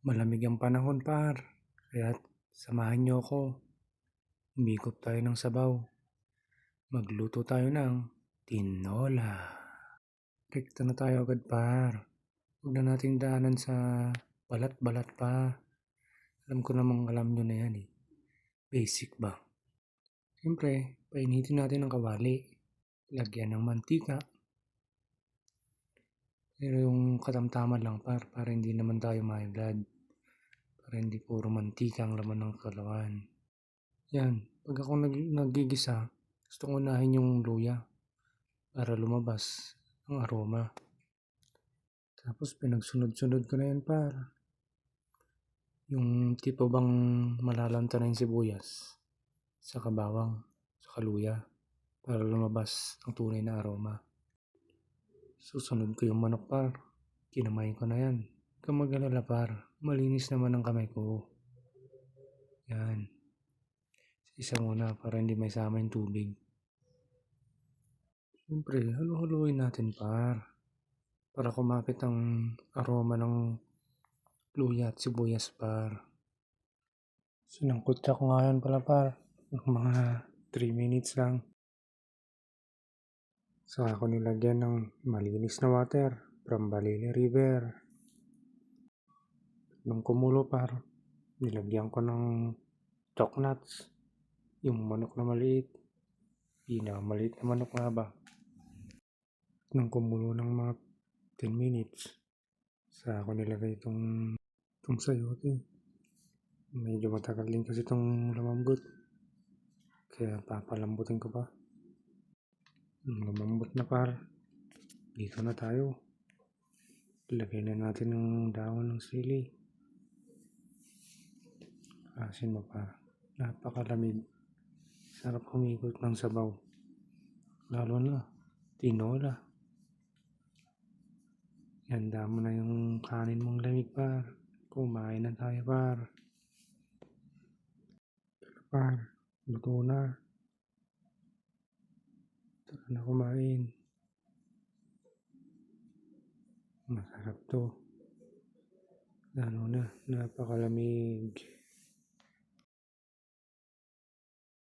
Malamig ang panahon par, kaya't samahan niyo ako. Umikot tayo ng sabaw. Magluto tayo ng tinola. Rekta na tayo agad par. Huwag na nating daanan sa balat-balat pa. Alam ko namang alam nyo na yan eh. Basic ba? Siyempre, painitin natin ang kawali. Lagyan ng mantika. Pero yung katamtaman lang para hindi naman tayo may blood. Para hindi puro mantika ang laman ng kalawan. Yan, pag ako nagigisa, gusto ko unahin yung luya para lumabas ang aroma. Tapos pinagsunod-sunod ko na yan par. Yung tipo bang malalanta na yung sibuyas sa kabawang, sa kaluya para lumabas ang tunay na aroma. Susunod ko yung manok par. Kinamay ko na yan. Huwag kang mag-alala par. Malinis naman ang kamay ko. Yan. Isa muna para hindi may sama yung tubig. Siyempre, halu-haluin natin par. Para kumapit ang aroma ng luya at sibuyas par. Sinangkot ko ngayon pala par. Mga 3 minutes lang. Saka ako nilagyan ng malinis na water from Balili River. Nung kumulo par, nilagyan ko ng chalk nuts. Yung manok na maliit. Pinakamaliit na manok nga ba. Nung kumulo ng mga 10 minutes, saka ako nilagay itong sayote. Medyo matagal din kasi itong lumambot. Kaya papalambutin ko pa. Lumambot na par. Dito na tayo. Lagay na natin ng dahon ng sili. Asin mo pa. Napakalamig. Sarap humikot ng sabaw. Lalo na tinola. Handa mo na yung kanin mong lamig par. Kumain na tayo par. Par, luto na. Tara na kumain. Masarap to. Lalo na napakalamig.